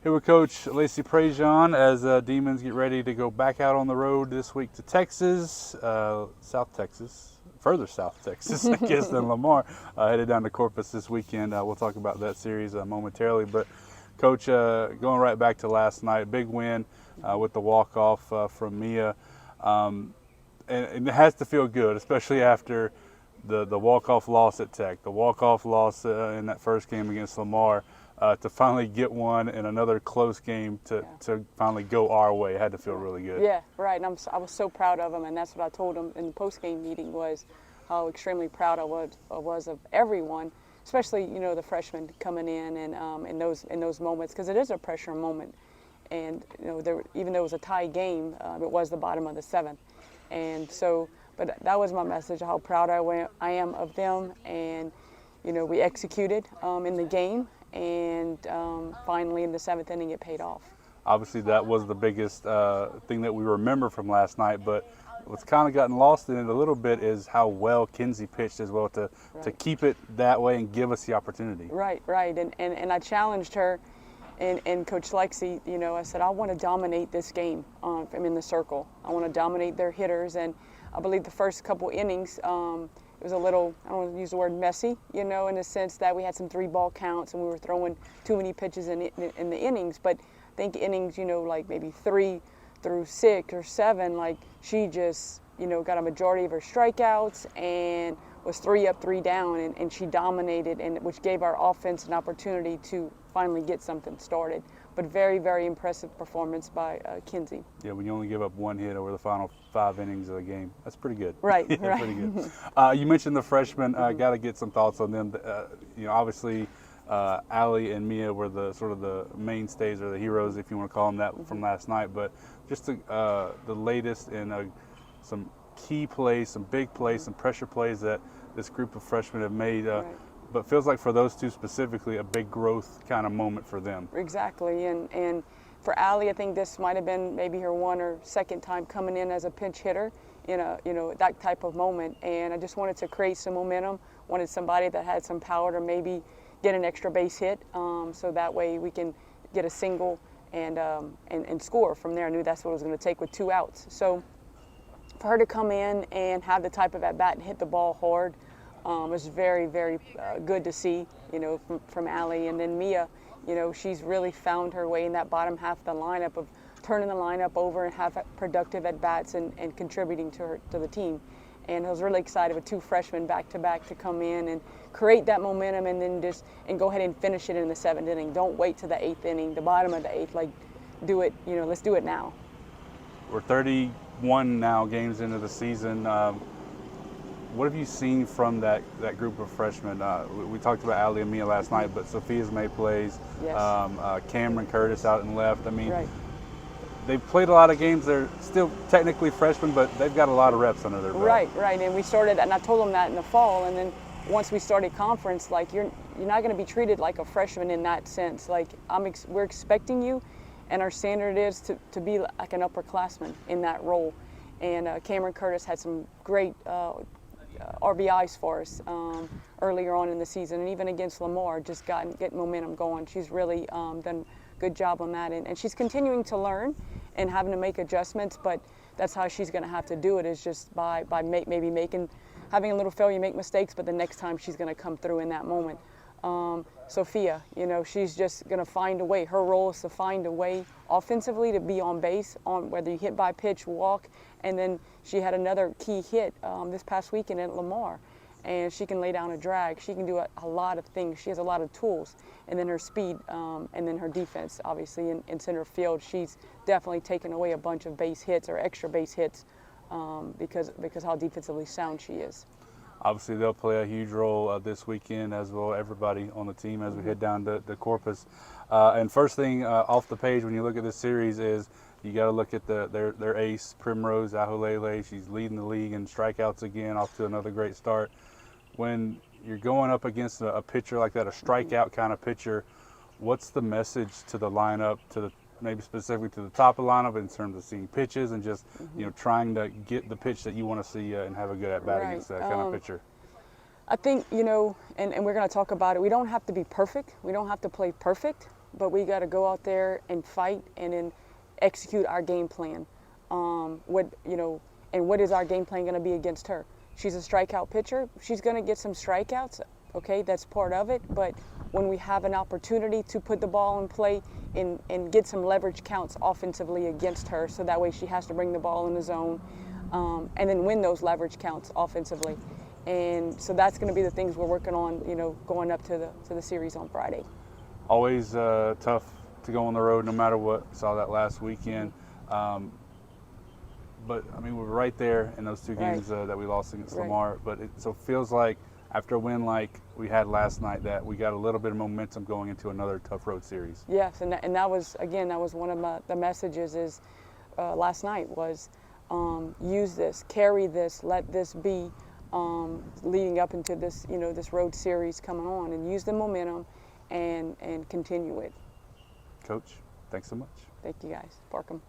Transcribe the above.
Here with Coach Lacy Prejean as Demons get ready to go back out on the road this week to Texas, South Texas, further South Texas, I guess, than Lamar. Headed down to Corpus this weekend. We'll talk about that series momentarily. But, Coach, going right back to last night, big win with the walk-off from Mia. And it has to feel good, especially after the walk-off loss at Tech, the walk-off loss in that first game against Lamar. To finally get one in another close game to finally go our way. It had to feel really good. Yeah, right. And I was so proud of him, and that's what I told him in the post-game meeting was how extremely proud I was of everyone, especially the freshmen coming in and in those moments, because it is a pressure moment. And even though it was a tie game, it was the bottom of the seventh, and so. But that was my message: how proud I am of them, and we executed in the game. And finally in the seventh inning it paid off. Obviously that was the biggest thing that we remember from last night, but what's kind of gotten lost in it a little bit is how well Kinsey pitched as well to keep it that way and give us the opportunity. Right. And I challenged her and Coach Lexi, I said I want to dominate this game from in the circle. I want to dominate their hitters, and I believe the first couple innings it was a little, I don't want to use the word messy, in the sense that we had some 3-ball counts and we were throwing too many pitches in the innings. But I think innings, like maybe 3 through 6 or 7, like she just, got a majority of her strikeouts and was 3 up, 3 down, and she dominated, and which gave our offense an opportunity to finally get something started. But very, very impressive performance by Kinsey. Yeah, when you only give up 1 hit over the final 5 innings of the game, that's pretty good. Right, yeah, right. Pretty good. You mentioned the freshmen. Got to get some thoughts on them. Obviously, Allie and Mia were the sort of the mainstays or the heroes, if you want to call them that, from last night. But just the latest in some key plays, some big plays, some pressure plays that this group of freshmen have made. Right. But feels like for those two specifically, a big growth kind of moment for them. Exactly, and for Allie, I think this might have been maybe her 1 or 2nd time coming in as a pinch hitter in that type of moment. And I just wanted to create some momentum. Wanted somebody that had some power to maybe get an extra base hit, so that way we can get a single and score from there. I knew that's what it was going to take with 2 outs. So for her to come in and have the type of at bat and hit the ball hard. Was very, very good to see, from Allie. And then Mia, she's really found her way in that bottom half of the lineup of turning the lineup over and have productive at-bats and contributing to the team. And I was really excited with 2 freshmen back-to-back to come in and create that momentum and then go ahead and finish it in the 7th inning. Don't wait to the 8th inning, the bottom of the 8th, do it, let's do it now. We're 31 now games into the season. What have you seen from that group of freshmen? We talked about Allie and Mia last night, but Sophia's made plays. Yes. Cameron Curtis out and left. I mean, right. They've played a lot of games. They're still technically freshmen, but they've got a lot of reps under their belt. Right. And we started, and I told them that in the fall, and then once we started conference, you're not going to be treated like a freshman in that sense. We're expecting you, and our standard is to be like an upperclassman in that role. And Cameron Curtis had some great RBIs for us earlier on in the season, and even against Lamar, just getting momentum going. She's really done a good job on that, and she's continuing to learn and having to make adjustments, but that's how she's going to have to do it, is just by having a little failure, make mistakes, but the next time she's going to come through in that moment. Sophia, she's just going to find a way. Her role is to find a way offensively to be on base, on whether you hit by pitch, walk, and then she had another key hit this past weekend at Lamar, and she can lay down a drag. She can do a lot of things. She has a lot of tools, and then her speed, and then her defense, obviously in center field. She's definitely taken away a bunch of base hits or extra base hits because how defensively sound she is. Obviously, they'll play a huge role this weekend, as will everybody on the team as we head down to Corpus. And first thing off the page when you look at this series is you got to look at their ace, Primrose Ahulele. She's leading the league in strikeouts again, off to another great start. When you're going up against a pitcher like that, a strikeout kind of pitcher, what's the message to the lineup, maybe specifically to the top of the lineup in terms of seeing pitches and just trying to get the pitch that you want to see and have a good at bat against that kind of pitcher? I think, you know, and we're going to talk about it, we don't have to be perfect. We don't have to play perfect, but we got to go out there and fight and then execute our game plan. What is our game plan going to be against her? She's a strikeout pitcher. She's going to get some strikeouts. Okay, that's part of it. But when we have an opportunity to put the ball in play and get some leverage counts offensively against her, so that way she has to bring the ball in the zone and then win those leverage counts offensively. And so that's going to be the things we're working on, you know, going up to the series on Friday. Always tough to go on the road no matter what. Saw that last weekend. But, I mean, we're right there in those two games that we lost against Lamar. But it feels like after a win like we had last night that we got a little bit of momentum going into another tough road series. Yes, and that was, again, that was one of the messages is last night was use this, carry this, let this be leading up into this, you know, this road series coming on, and use the momentum and continue it. Coach, thanks so much. Thank you guys. Park 'em.